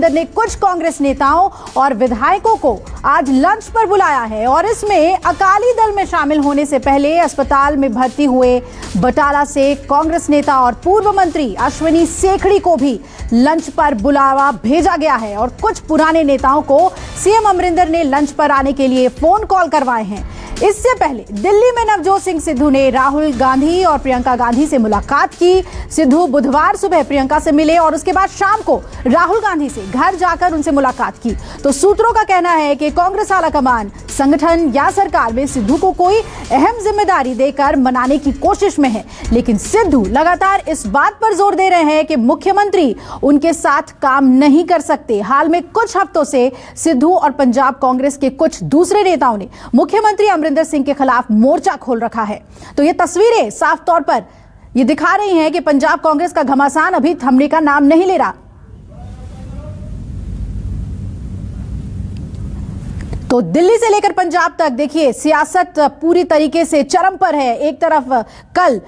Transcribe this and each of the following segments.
अमरिंदर ने कुछ कांग्रेस नेताओं और विधायकों को आज लंच पर बुलाया है और इसमें अकाली दल में शामिल होने से पहले अस्पताल में भर्ती हुए बटाला से कांग्रेस नेता और पूर्व मंत्री अश्विनी सेखड़ी को भी लंच पर बुलावा भेजा गया है और कुछ पुराने नेताओं को सीएम अमरिंदर ने लंच पर आने के लिए फोन कॉल करवाए हैं। इससे पहले दिल्ली में नवजोत सिंह सिद्धू ने राहुल गांधी और प्रियंका गांधी से मुलाकात की। सिद्धू बुधवार सुबह प्रियंका से मिले और उसके बाद शाम को राहुल गांधी से घर जाकर उनसे मुलाकात की। तो सूत्रों का कहना है कि कांग्रेस आलाकमान संगठन या सरकार में सिद्धू को कोई अहम जिम्मेदारी देकर मनाने की कोशिश में है, लेकिन सिद्धू लगातार इस बात पर जोर दे रहे हैं कि मुख्यमंत्री उनके साथ काम नहीं कर सकते। हाल में कुछ हफ्तों से सिद्धू और पंजाब कांग्रेस के कुछ दूसरे नेताओं ने मुख्यमंत्री अमरिंदर सिंह के खिलाफ मोर्चा खोल रखा है। तो ये तस्वीरें साफ तौर पर ये दिखा रही हैं कि पंजाब कांग्रेस का घमासान अभी थमने का नाम नहीं ले रहा। तो दिल्ली से लेकर पंजाब तक देखिए सियासत पूरी तरीके से चरम पर है। एक तरफ कल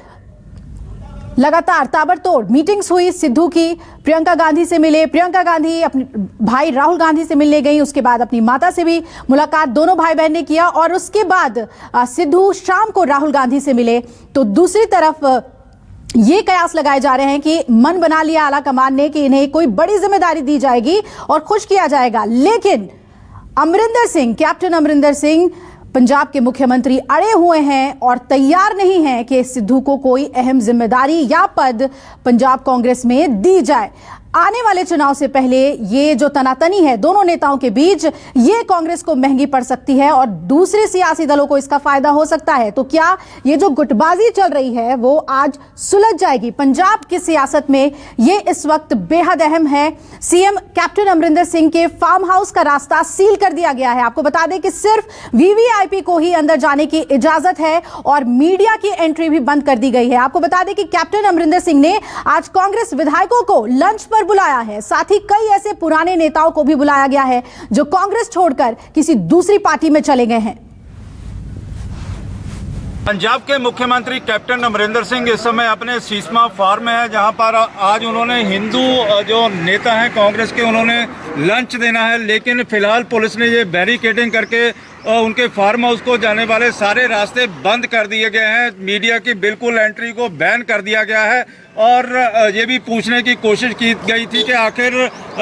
लगातार ताबड़तोड़ मीटिंग्स हुई सिद्धू की, प्रियंका गांधी से मिले, प्रियंका गांधी अपने भाई राहुल गांधी से मिलने गई, उसके बाद अपनी माता से भी मुलाकात दोनों भाई बहन ने किया और उसके बाद सिद्धू शाम को राहुल गांधी से मिले। तो दूसरी तरफ ये कयास लगाए जा रहे हैं कि मन बना लिया आला कमान ने कि इन्हें कोई बड़ी जिम्मेदारी दी जाएगी और खुश किया जाएगा, लेकिन अमरिंदर सिंह, कैप्टन अमरिंदर सिंह पंजाब के मुख्यमंत्री अड़े हुए हैं और तैयार नहीं हैं कि सिद्धू को कोई अहम जिम्मेदारी या पद पंजाब कांग्रेस में दी जाए। आने वाले चुनाव से पहले ये जो तनातनी है दोनों नेताओं के बीच, ये कांग्रेस को महंगी पड़ सकती है और दूसरे सियासी दलों को इसका फायदा हो सकता है। तो क्या ये जो गुटबाजी चल रही है वो आज सुलझ जाएगी? पंजाब की सियासत में ये इस वक्त बेहद अहम है। सीएम कैप्टन अमरिंदर सिंह के फार्म हाउस का रास्ता सील कर दिया गया है। आपको बता दें कि सिर्फ वीवीआईपी को ही अंदर जाने की इजाजत है और मीडिया की एंट्री भी बंद कर दी गई है। आपको बता दें कि कैप्टन अमरिंदर सिंह ने आज कांग्रेस विधायकों को लंच पर बुलाया है, साथ ही कई ऐसे पुराने नेताओं को भी बुलाया गया है जो कांग्रेस छोड़कर किसी दूसरी पार्टी में चले गए हैं। पंजाब के मुख्यमंत्री कैप्टन अमरिंदर सिंह इस समय अपने सीसमा फार्म में है, जहां पर आज उन्होंने हिंदू जो नेता हैं कांग्रेस के, उन्होंने लंच देना है, लेकिन फिलहाल पुलिस ने ये बैरिकेडिंग करके उनके फार्म हाउस को जाने वाले सारे रास्ते बंद कर दिए गए हैं। मीडिया की बिल्कुल एंट्री को बैन कर दिया गया है और ये भी पूछने की कोशिश की गई थी कि आखिर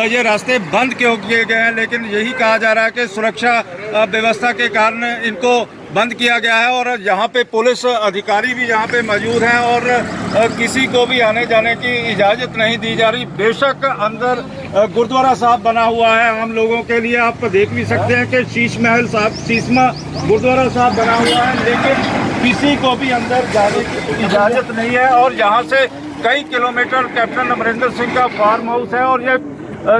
ये रास्ते बंद क्यों किए गए हैं, लेकिन यही कहा जा रहा है कि सुरक्षा व्यवस्था के कारण इनको बंद किया गया है और यहाँ पे पुलिस अधिकारी भी यहाँ पे मौजूद हैं और किसी को भी आने जाने की इजाज़त नहीं दी जा रही। बेशक अंदर गुरुद्वारा साहब बना हुआ है आम लोगों के लिए, आप देख भी सकते हैं कि शीश महल साहब, शीशमा गुरुद्वारा साहब बना हुआ है, लेकिन किसी को भी अंदर जाने की इजाज़त नहीं है। और यहाँ से कई किलोमीटर कैप्टन अमरिंदर सिंह का फार्म हाउस है और ये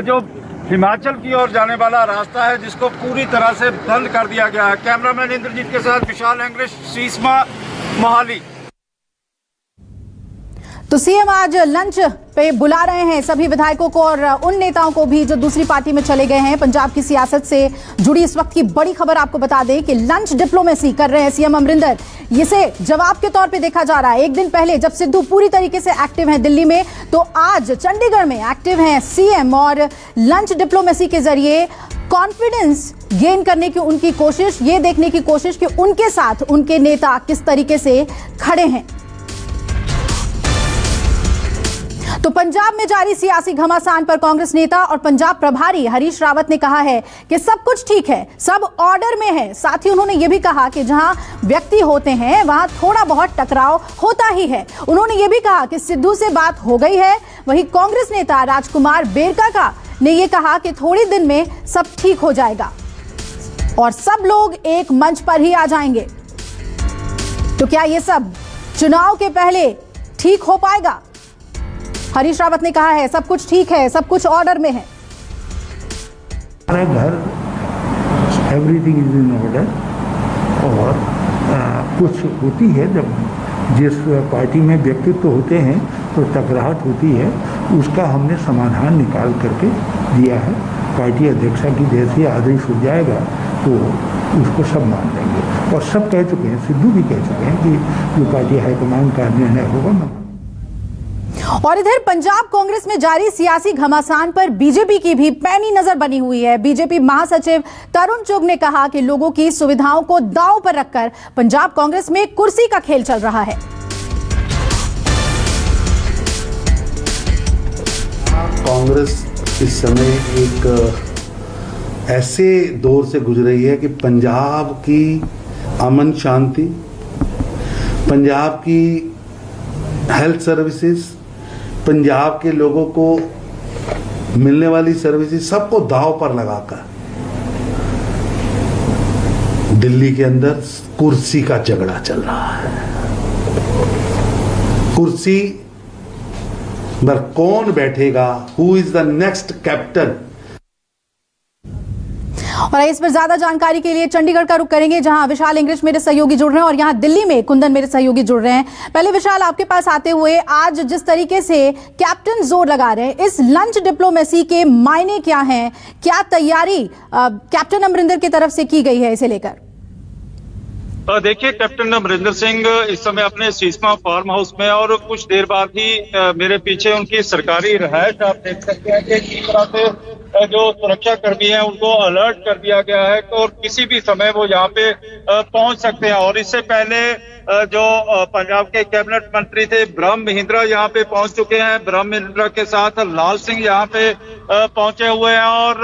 जो हिमाचल की ओर जाने वाला रास्ता है जिसको पूरी तरह से बंद कर दिया गया है। कैमरामैन इंद्रजीत के साथ विशाल इंग्लिश, सीसमा, मोहाली। तो सीएम आज लंच पे बुला रहे हैं सभी विधायकों को और उन नेताओं को भी जो दूसरी पार्टी में चले गए हैं। पंजाब की सियासत से जुड़ी इस वक्त की बड़ी खबर आपको बता दें कि लंच डिप्लोमेसी कर रहे हैं सीएम अमरिंदर। इसे जवाब के तौर पे देखा जा रहा है। एक दिन पहले जब सिद्धू पूरी तरीके से एक्टिव हैं दिल्ली में, तो आज चंडीगढ़ में एक्टिव हैं सीएम और लंच डिप्लोमेसी के जरिए कॉन्फिडेंस गेन करने की उनकी कोशिश, ये देखने की कोशिश कि उनके साथ उनके नेता किस तरीके से खड़े हैं। तो पंजाब में जारी सियासी घमासान पर कांग्रेस नेता और पंजाब प्रभारी हरीश रावत ने कहा है कि सब कुछ ठीक है, सब ऑर्डर में है। साथ ही उन्होंने ये भी कहा कि जहां व्यक्ति होते हैं वहां थोड़ा बहुत टकराव होता ही है। उन्होंने ये भी कहा कि सिद्धू से बात हो गई है। वहीं कांग्रेस नेता राजकुमार बेरका ने यह कहा कि थोड़े दिन में सब ठीक हो जाएगा और सब लोग एक मंच पर ही आ जाएंगे। तो क्या ये सब चुनाव के पहले ठीक हो पाएगा? हरीश रावत ने कहा है सब कुछ ठीक है, सब कुछ ऑर्डर में है। हमारे घर एवरीथिंग इज इन ऑर्डर और कुछ होती है जब जिस पार्टी में व्यक्तित्व होते हैं तो टकराहट होती है, उसका हमने समाधान निकाल करके दिया है। पार्टी अध्यक्षा की जैसे आदेश हो जाएगा तो उसको सब मान लेंगे और सब कह चुके हैं, सिद्धू भी कह चुके हैं कि जो पार्टी हाईकमान का निर्णय होगा। और इधर पंजाब कांग्रेस में जारी सियासी घमासान पर बीजेपी की भी पैनी नजर बनी हुई है। बीजेपी महासचिव तरुण चुग ने कहा कि लोगों की सुविधाओं को दांव पर रखकर पंजाब कांग्रेस में कुर्सी का खेल चल रहा है। कांग्रेस इस समय एक ऐसे दौर से गुजर रही है कि पंजाब की अमन शांति, पंजाब की हेल्थ सर्विसेज, पंजाब के लोगों को मिलने वाली सर्विसेज सबको दांव पर लगाकर दिल्ली के अंदर कुर्सी का झगड़ा चल रहा है। कुर्सी पर कौन बैठेगा, who is the next captain. और इस पर ज्यादा जानकारी के लिए चंडीगढ़ का रुख करेंगे, जहां विशाल इंग्लिश मेरे सहयोगी जुड़ रहे हैं और यहां दिल्ली में कुंदन मेरे सहयोगी जुड़ रहे हैं। पहले विशाल, आपके पास आते हुए, आज जिस तरीके से कैप्टन जोर लगा रहे हैं, इस लंच डिप्लोमेसी के मायने क्या हैं? क्या तैयारी कैप्टन अमरिंदर की तरफ से की गई है इसे लेकर? देखिए, कैप्टन अमरिंदर सिंह इस समय अपने सीसमा फार्म हाउस में, और कुछ देर बाद ही मेरे पीछे उनकी सरकारी रिहायश आप देख सकते हैं कि किस तरह से जो सुरक्षा कर्मी हैं उनको अलर्ट कर दिया गया है और किसी भी समय वो यहाँ पे पहुंच सकते हैं। और इससे पहले जो पंजाब के कैबिनेट मंत्री थे ब्रह्म महिंद्रा यहाँ पे पहुंच चुके हैं। ब्रह्म महिंद्रा के साथ लाल सिंह यहाँ पे पहुंचे हुए हैं, और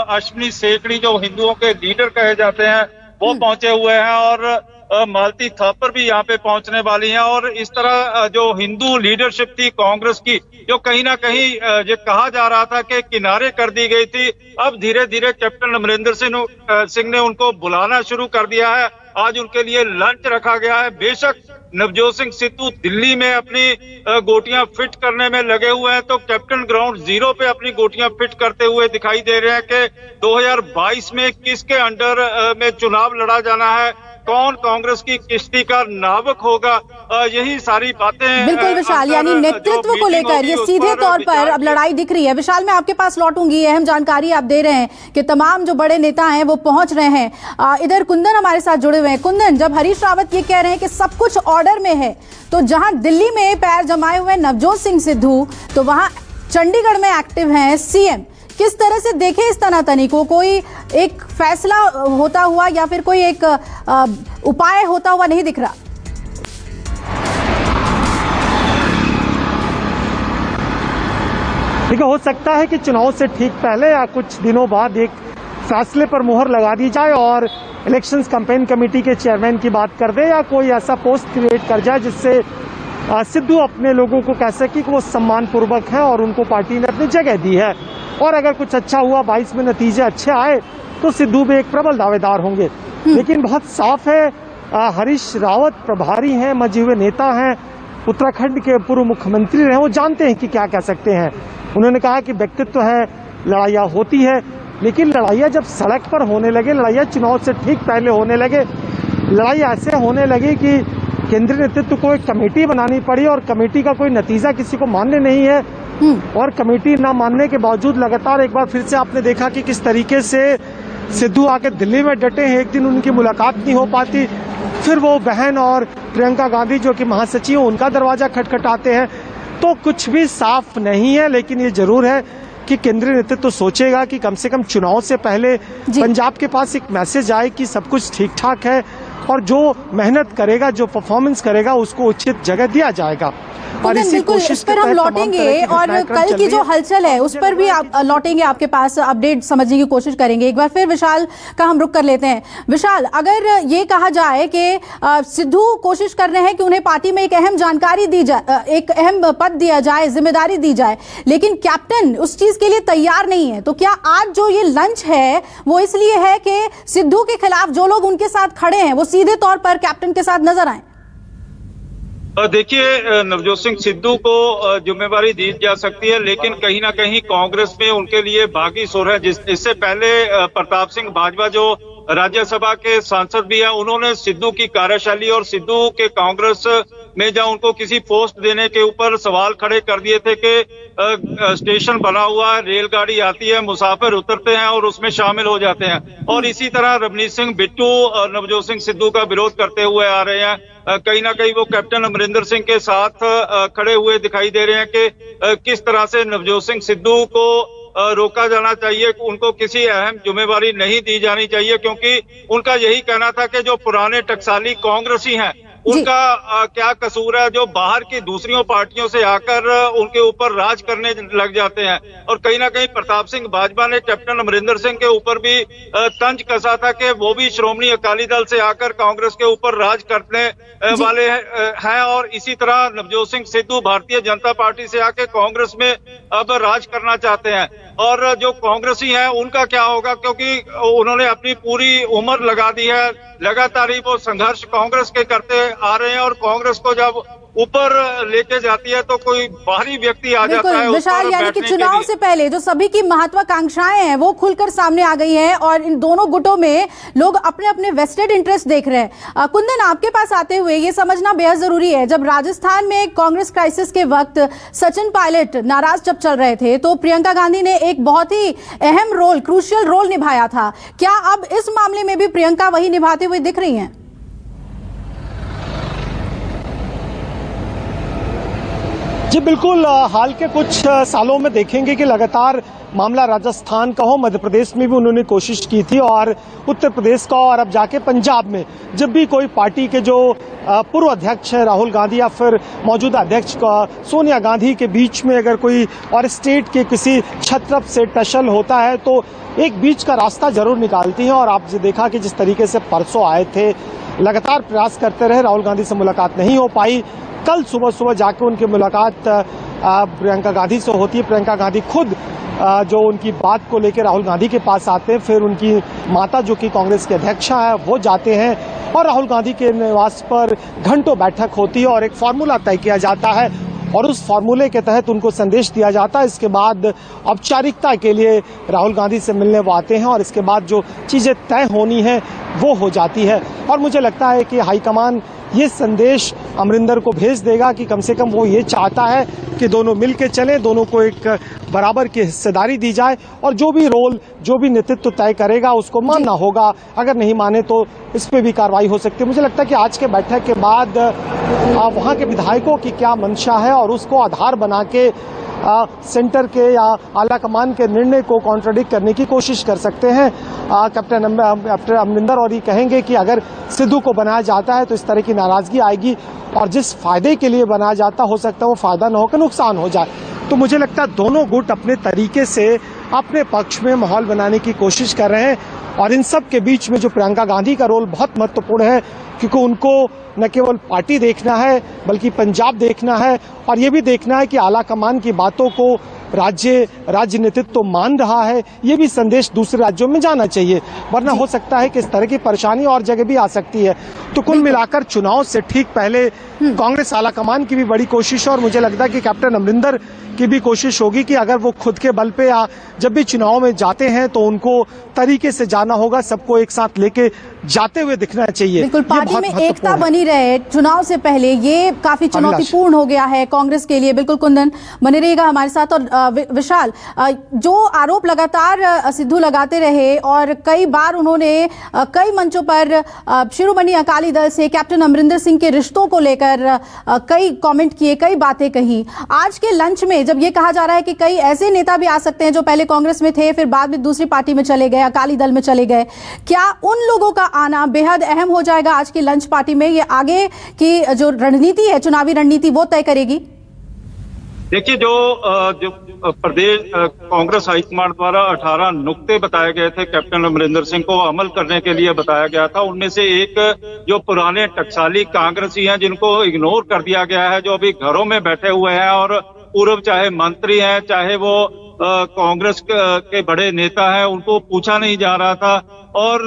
अश्विनी सेकड़ी जो हिंदुओं के लीडर कहे जाते हैं वो पहुंचे हुए हैं, और मालती थापर भी यहाँ पे पहुंचने वाली हैं। और इस तरह जो हिंदू लीडरशिप थी कांग्रेस की, जो कहीं ना कहीं ये कहा जा रहा था कि किनारे कर दी गई थी, अब धीरे धीरे कैप्टन अमरिंदर सिंह ने उनको बुलाना शुरू कर दिया है। आज उनके लिए लंच रखा गया है। बेशक नवजोत सिंह सिद्धू दिल्ली में अपनी गोटियां फिट करने में लगे हुए हैं, तो कैप्टन ग्राउंड जीरो पे अपनी गोटियां फिट करते हुए दिखाई दे रहे हैं कि 2022 में किसके अंडर में चुनाव लड़ा जाना है, कौन कांग्रेस की किश्ती का नावक होगा, यही सारी बातें। बिल्कुल विशाल, यानी नेतृत्व को लेकर ये सीधे तौर पर अब लड़ाई दिख रही है। विशाल, मैं आपके पास लौटूंगी। अहम जानकारी आप दे रहे हैं कि तमाम जो बड़े नेता हैं वो पहुंच रहे हैं। इधर कुंदन हमारे साथ जुड़े हुए हैं। कुंदन, जब हरीश रावत ये कह रहे हैं कि सब कुछ ऑर्डर में है, तो जहां दिल्ली में पैर जमाए हुए नवजोत सिंह सिद्धू, तो वहां चंडीगढ़ में एक्टिव हैं सीएम। किस तरह से देखें इस तनातनी को? कोई एक फैसला होता हुआ या फिर कोई एक उपाय होता हुआ नहीं दिख रहा। देखिए, हो सकता है कि चुनाव से ठीक पहले या कुछ दिनों बाद एक फैसले पर मुहर लगा दी जाए और इलेक्शंस कैंपेन कमेटी के चेयरमैन की बात कर दे, या कोई ऐसा पोस्ट क्रिएट कर जाए जिससे सिद्धू अपने लोगों को कह सके कि वो सम्मान पूर्वक है और उनको पार्टी ने अपनी जगह दी है। और अगर कुछ अच्छा हुआ, 22 में नतीजे अच्छे आए, तो सिद्धू भी एक प्रबल दावेदार होंगे। लेकिन बहुत साफ है, हरीश रावत प्रभारी हैं, मजे हुए नेता हैं, उत्तराखंड के पूर्व मुख्यमंत्री रहे, वो जानते हैं कि क्या कह सकते हैं। उन्होंने कहा कि व्यक्तित्व है, लड़ाइयाँ होती है, लेकिन लड़ाइयाँ जब सड़क पर होने लगे, लड़ाइयाँ चुनाव से ठीक पहले होने लगे, लड़ाई ऐसे होने लगी कि केंद्रीय नेतृत्व को एक कमेटी बनानी पड़ी, और कमेटी का कोई नतीजा किसी को मान्य नहीं है। और कमेटी ना मानने के बावजूद लगातार एक बार फिर से आपने देखा कि किस तरीके से सिद्धू आके दिल्ली में डटे हैं। एक दिन उनकी मुलाकात नहीं हो पाती, फिर वो बहन और प्रियंका गांधी जो कि महासचिव, उनका दरवाजा खटखटाते हैं। तो कुछ भी साफ नहीं है, लेकिन ये जरूर है कि केंद्रीय नेतृत्व सोचेगा कि कम से कम चुनाव से पहले पंजाब के पास एक मैसेज आए कि सब कुछ ठीक ठाक है, और जो मेहनत करेगा, जो परफॉर्मेंस करेगा, उसको उचित जगह दिया जाएगा। और इसी कोशिश पर हम लौटेंगे, और कल की जो हलचल है उस पर भी आप लौटेंगे, आपके पास अपडेट समझने की कोशिश करेंगे। एक बार फिर विशाल का हम रुख कर लेते हैं। विशाल, अगर ये कहा जाए कि सिद्धू कोशिश कर रहे हैं कि उन्हें पार्टी में एक अहम जानकारी दी जाए, एक अहम पद दिया जाए, जिम्मेदारी दी जाए, लेकिन कैप्टन उस चीज के लिए तैयार नहीं है, तो क्या आज जो ये लंच है वो इसलिए है कि सिद्धू के खिलाफ जो लोग उनके साथ खड़े हैं वो सीधे तौर पर कैप्टन के साथ नजर आए? देखिए, नवजोत सिंह सिद्धू को जिम्मेवारी दी जा सकती है, लेकिन कहीं ना कहीं कांग्रेस में उनके लिए बागी सुर है। इससे पहले प्रताप सिंह बाजवा जो राज्यसभा के सांसद भी हैं, उन्होंने सिद्धू की कार्यशैली और सिद्धू के कांग्रेस में जहां उनको किसी पोस्ट देने के ऊपर सवाल खड़े कर दिए थे कि स्टेशन बना हुआ है, रेलगाड़ी आती है, मुसाफिर उतरते हैं और उसमें शामिल हो जाते हैं। और इसी तरह रवनीत सिंह बिट्टू नवजोत सिंह सिद्धू का विरोध करते हुए आ रहे हैं। कहीं ना कहीं वो कैप्टन अमरिंदर सिंह के साथ खड़े हुए दिखाई दे रहे हैं कि किस तरह से नवजोत सिंह सिद्धू को रोका जाना चाहिए, उनको किसी अहम जिम्मेवारी नहीं दी जानी चाहिए, क्योंकि उनका यही कहना था कि जो पुराने टकसाली कांग्रेसी हैं उनका क्या कसूर है जो बाहर की दूसरी पार्टियों से आकर उनके ऊपर राज करने लग जाते हैं। और कहीं ना कहीं प्रताप सिंह बाजवा ने कैप्टन अमरिंदर सिंह के ऊपर भी तंज कसा था कि वो भी श्रोमणी अकाली दल से आकर कांग्रेस के ऊपर राज करने वाले हैं। और इसी तरह नवजोत सिंह सिद्धू भारतीय जनता पार्टी से आके कांग्रेस में अब राज करना चाहते हैं। और जो कांग्रेसी हैं उनका क्या होगा, क्योंकि उन्होंने अपनी पूरी उम्र लगा दी है, लगातार ही वो संघर्ष कांग्रेस के करते आ रहे हैं। और कांग्रेस को जब ऊपर लेके जाती है तो कोई बाहरी व्यक्ति आ जाता है। विशाल, यानी कि चुनाव से पहले जो सभी की महत्वाकांक्षाएं हैं वो खुलकर सामने आ गई हैं और इन दोनों गुटों में लोग अपने अपने वेस्टेड इंटरेस्ट देख रहे हैं। कुंदन, आपके पास आते हुए ये समझना बेहद जरूरी है, जब राजस्थान में कांग्रेस क्राइसिस के वक्त सचिन पायलट नाराज जब चल रहे थे तो प्रियंका गांधी ने एक बहुत ही अहम रोल, क्रूशियल रोल निभाया था। क्या अब इस मामले में भी प्रियंका वही निभाते हुए दिख रही हैं? जी बिल्कुल, हाल के कुछ सालों में देखेंगे कि लगातार मामला राजस्थान का हो, मध्य प्रदेश में भी उन्होंने कोशिश की थी और उत्तर प्रदेश का, और अब जाके पंजाब में जब भी कोई पार्टी के जो पूर्व अध्यक्ष है राहुल गांधी या फिर मौजूदा अध्यक्ष सोनिया गांधी के बीच में अगर कोई और स्टेट के किसी छत्रप से टसल होता है तो एक बीच का रास्ता जरूर निकालती हैं। और आपने देखा कि जिस तरीके से परसों आए थे, लगातार प्रयास करते रहे, राहुल गांधी से मुलाकात नहीं हो पाई। कल सुबह जाकर उनकी मुलाकात प्रियंका गांधी से होती है। प्रियंका गांधी खुद जो उनकी बात को लेकर राहुल गांधी के पास आते हैं, फिर उनकी माता जो कि कांग्रेस के अध्यक्षा है वो जाते हैं और राहुल गांधी के निवास पर घंटों बैठक होती है और एक फार्मूला तय किया जाता है और उस फार्मूले के तहत उनको संदेश दिया जाता है। इसके बाद औपचारिकता के लिए राहुल गांधी से मिलने वो आते हैं और इसके बाद जो चीज़ें तय होनी है वो हो जाती है। और मुझे लगता है कि हाईकमान ये संदेश अमरिंदर को भेज देगा कि कम से कम वो ये चाहता है कि दोनों मिल के चलें, दोनों को एक बराबर की हिस्सेदारी दी जाए और जो भी रोल, जो भी नेतृत्व तय करेगा उसको मानना होगा। अगर नहीं माने तो इस पे भी कार्रवाई हो सकती है। मुझे लगता है कि आज के बैठक के बाद वहाँ के विधायकों की क्या मंशा है और उसको आधार बना के सेंटर के या आला कमान के निर्णय को कॉन्ट्रडिक्ट करने की कोशिश कर सकते हैं कैप्टन अमरिंदर, और ये कहेंगे कि अगर सिद्धू को बनाया जाता है तो इस तरह की नाराजगी आएगी और जिस फायदे के लिए बनाया जाता हो सकता है वो फायदा न होकर नुकसान हो जाए। तो मुझे लगता है दोनों गुट अपने तरीके से अपने पक्ष में माहौल बनाने की कोशिश कर रहे हैं और इन सब के बीच में जो प्रियंका गांधी का रोल बहुत महत्वपूर्ण है, क्योंकि उनको न केवल पार्टी देखना है बल्कि पंजाब देखना है और ये भी देखना है कि आला कमान की बातों को राज्य नेतृत्व तो मान रहा है, ये भी संदेश दूसरे राज्यों में जाना चाहिए, वरना हो सकता है कि इस तरह की परेशानी और जगह भी आ सकती है। तो कुल मिलाकर चुनाव से ठीक पहले कांग्रेस आला कमान की भी बड़ी कोशिश है और मुझे लगता है कि कैप्टन अमरिंदर की भी कोशिश होगी कि अगर वो खुद के बल पे या जब भी चुनाव में जाते हैं तो उनको तरीके से जाना होगा, सबको एक साथ लेके जाते हुए दिखना चाहिए। बिल्कुल, पार्टी में एकता बनी रहे चुनाव से पहले, ये काफी चुनौतीपूर्ण हो गया है कांग्रेस के लिए। बिल्कुल कुंदन बने रहिएगा हमारे साथ। और विशाल, जो आरोप लगातार सिद्धू लगाते रहे और कई बार उन्होंने कई मंचों पर शिरोमणि अकाली दल से कैप्टन अमरिंदर सिंह के रिश्तों को लेकर कई कमेंट किए, कई बातें कही। आज के लंच में जब ये कहा जा रहा है कि कई ऐसे नेता भी आ सकते हैं जो पहले कांग्रेस में थे फिर बाद में दूसरी पार्टी में चले गए, अकाली दल में चले गए, क्या उन लोगों का आना बेहद अहम हो जाएगा आज की लंच पार्टी में? ये आगे की जो रणनीति है, चुनावी रणनीति, वो तय करेगी? देखिए, जो प्रदेश कांग्रेस हाईकमान द्वारा 18 नुक्ते बताए गए थे कैप्टन अमरिंदर सिंह को अमल करने के लिए बताया गया था, उनमें से एक जो पुराने टकसाली कांग्रेसी हैं जिनको इग्नोर कर दिया गया है, जो अभी घरों में बैठे हुए हैं और पूर्व चाहे मंत्री हैं चाहे वो कांग्रेस के बड़े नेता हैं, उनको पूछा नहीं जा रहा था। और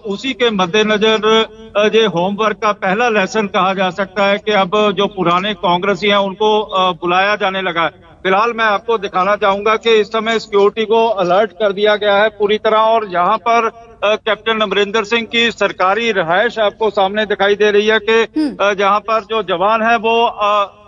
उसी के मद्देनजर ये होमवर्क का पहला लेसन कहा जा सकता है कि अब जो पुराने कांग्रेसी हैं उनको बुलाया जाने लगा है। फिलहाल मैं आपको दिखाना चाहूंगा कि इस समय सिक्योरिटी को अलर्ट कर दिया गया है पूरी तरह और यहाँ पर कैप्टन अमरिंदर सिंह की सरकारी रिहायश आपको सामने दिखाई दे रही है कि जहाँ पर जो जवान है वो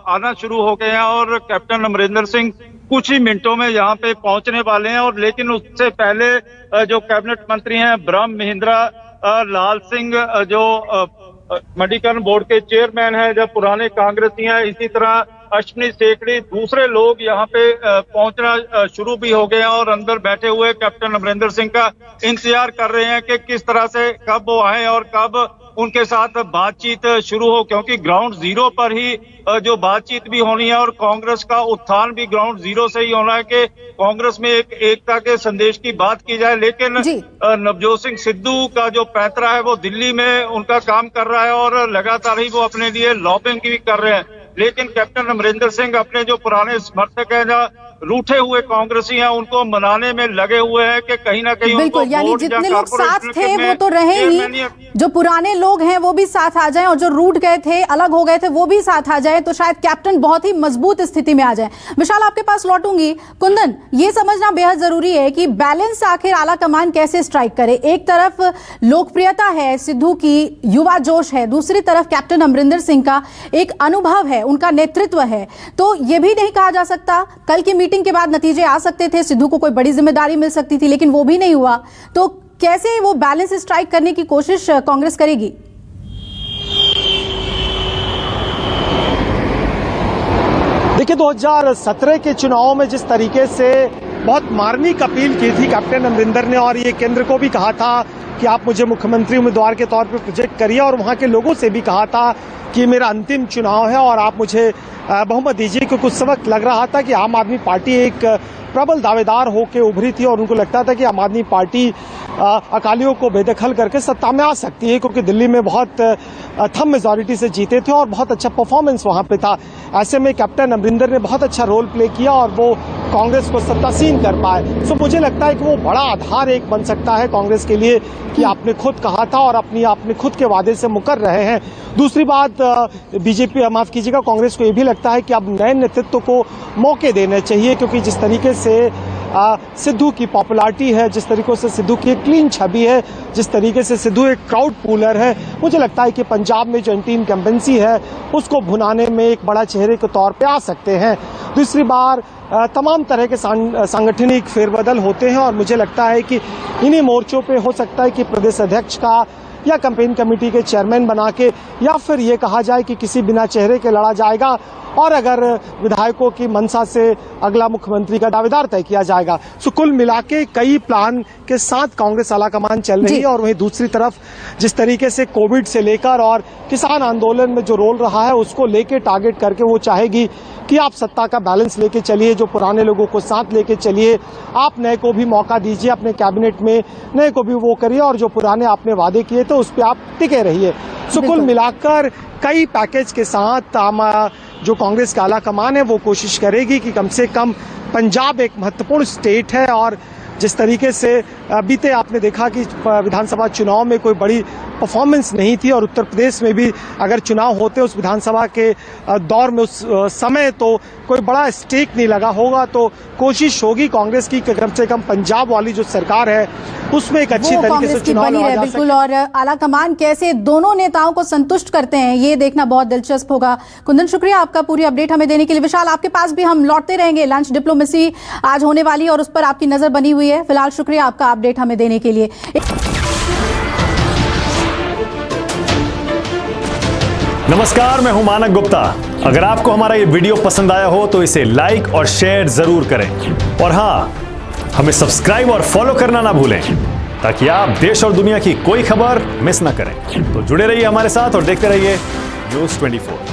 आना शुरू हो गए हैं और कैप्टन अमरिंदर सिंह कुछ ही मिनटों में यहाँ पे पहुंचने वाले हैं। और लेकिन उससे पहले जो कैबिनेट मंत्री हैं ब्रह्म महिंद्रा लाल सिंह, जो मणिकर्ण बोर्ड के चेयरमैन हैं, जब पुराने कांग्रेसी हैं, इसी तरह अश्विनी सेकड़ी, दूसरे लोग यहाँ पे पहुंचना शुरू भी हो गए हैं और अंदर बैठे हुए कैप्टन अमरिंदर सिंह का इंतजार कर रहे हैं कि किस तरह से कब वो आए और कब उनके साथ बातचीत शुरू हो, क्योंकि ग्राउंड जीरो पर ही जो बातचीत भी होनी है और कांग्रेस का उत्थान भी ग्राउंड जीरो से ही होना है कि कांग्रेस में एक एकता के संदेश की बात की जाए। लेकिन नवजोत सिंह सिद्धू का जो पैतरा है वो दिल्ली में उनका काम कर रहा है और लगातार ही वो अपने लिए लॉबिंग भी कर रहे हैं। लेकिन कैप्टन अमरिंदर सिंह अपने जो पुराने समर्थक हैं, रूठे हुए कांग्रेसी हैं, उनको मनाने में लगे हुए हैं कि कहीं ना कहीं बिल्कुल, यानी जितने लोग साथ थे वो तो रहे ही, जो पुराने लोग हैं वो भी साथ आ जाएं और जो रूठ गए थे, अलग हो गए थे, वो भी साथ आ जाएं, तो शायद कैप्टन बहुत ही मजबूत स्थिति में आ जाए। विशाल, आपके पास लौटूंगी। कुंदन, ये समझना बेहद जरूरी है कि बैलेंस आखिर आला कमान कैसे स्ट्राइक करे। एक तरफ लोकप्रियता है सिद्धू की, युवा जोश है, दूसरी तरफ कैप्टन अमरिंदर सिंह का एक अनुभव है, उनका नेतृत्व है। तो ये भी नहीं कहा जा सकता, कल की मीटिंग के बाद नतीजे आ सकते थे, सिद्धू को कोई बड़ी जिम्मेदारी मिल सकती थी, लेकिन वो भी नहीं हुआ। तो कैसे वो बैलेंस स्ट्राइक करने की कोशिश कांग्रेस करेगी? देखिए, 2017 के चुनाव में जिस तरीके से बहुत मार्मिक अपील की थी कैप्टन अमरिंदर ने, और ये केंद्र को भी कहा था कि आप मुझे मुख्यमंत्री उम्मीदवार के तौर पर प्रोजेक्ट करिए, और वहां के लोगों से भी कहा था कि मेरा अंतिम चुनाव है और आप मुझे बहुमत दीजिए, क्योंकि उस वक्त लग रहा था कि आम आदमी पार्टी एक प्रबल दावेदार होकर उभरी थी और उनको लगता था कि आम आदमी पार्टी अकालियों को बेदखल करके सत्ता में आ सकती है, क्योंकि दिल्ली में बहुत थम मेजॉरिटी से जीते थे और बहुत अच्छा परफॉर्मेंस वहां पे था। ऐसे में कैप्टन अमरिंदर ने बहुत अच्छा रोल प्ले किया और वो कांग्रेस को सत्तासीन कर पाए। सो मुझे लगता है कि वो बड़ा आधार एक बन सकता है कांग्रेस के लिए कि आपने खुद कहा था और अपने खुद के वादे से मुकर रहे हैं। दूसरी बात, बीजेपी, माफ कीजिएगा, कांग्रेस को ये भी लगता है कि अब नए नेतृत्व को मौके देने चाहिए, क्योंकि जिस तरीके से सिद्धू की पॉपुलैरिटी है, जिस तरीके से सिद्धू की एक क्लीन छवि है, जिस तरीके से सिद्धू एक क्राउड पूलर है, मुझे लगता है कि पंजाब में जो एंटी इनकम्बेंसी है उसको भुनाने में एक बड़ा चेहरे के तौर पे आ सकते हैं। दूसरी बार तमाम तरह के सांगठनिक फेरबदल होते हैं और मुझे लगता है कि इन्हीं मोर्चों पे हो सकता है कि प्रदेश अध्यक्ष का या कैंपेन कमेटी के चेयरमैन बना के, या फिर ये कहा जाए कि किसी बिना चेहरे के लड़ा जाएगा और अगर विधायकों की मंशा से अगला मुख्यमंत्री का दावेदार तय किया जाएगा। सो कुल मिलाके कई प्लान के साथ कांग्रेस आलाकमान चल रही है। और वहीं दूसरी तरफ जिस तरीके से कोविड से लेकर और किसान आंदोलन में जो रोल रहा है उसको लेके टारगेट करके वो चाहेगी कि आप सत्ता का बैलेंस लेके चलिए, जो पुराने लोगों को साथ लेके चलिए, आप नए को भी मौका दीजिए, अपने कैबिनेट में नए को भी वो करिए, और जो पुराने आपने वादे किए तो उस पर आप टिके रहिए। सो कुल मिलाकर कई पैकेज के साथ जो कांग्रेस का आला कमान है वो कोशिश करेगी कि कम से कम पंजाब एक महत्वपूर्ण स्टेट है, और जिस तरीके से बीते आपने देखा कि विधानसभा चुनाव में कोई बड़ी परफॉर्मेंस नहीं थी, और उत्तर प्रदेश में भी अगर चुनाव होते उस विधानसभा के दौर में उस समय तो कोई बड़ा स्टेक नहीं लगा होगा। तो कोशिश होगी कांग्रेस की कि कम से कम पंजाब वाली जो सरकार है उसमें एक अच्छी तरीके से चुनाव लड़ा जा सके। बिल्कुल, और आला कमान कैसे दोनों नेताओं को संतुष्ट करते हैं ये देखना बहुत दिलचस्प होगा। कुंदन, शुक्रिया आपका पूरी अपडेट हमें देने के लिए। विशाल, आपके पास भी हम लौटते रहेंगे, लंच डिप्लोमेसी आज होने वाली है और उस पर आपकी नजर बनी हुई है। फिलहाल शुक्रिया आपका अपडेट हमें देने के लिए। नमस्कार, मैं हूं मानक गुप्ता। अगर आपको हमारा ये वीडियो पसंद आया हो तो इसे लाइक और शेयर जरूर करें, और हां, हमें सब्सक्राइब और फॉलो करना ना भूलें ताकि आप देश और दुनिया की कोई खबर मिस ना करें। तो जुड़े रहिए हमारे साथ और देखते रहिए न्यूज़ 24।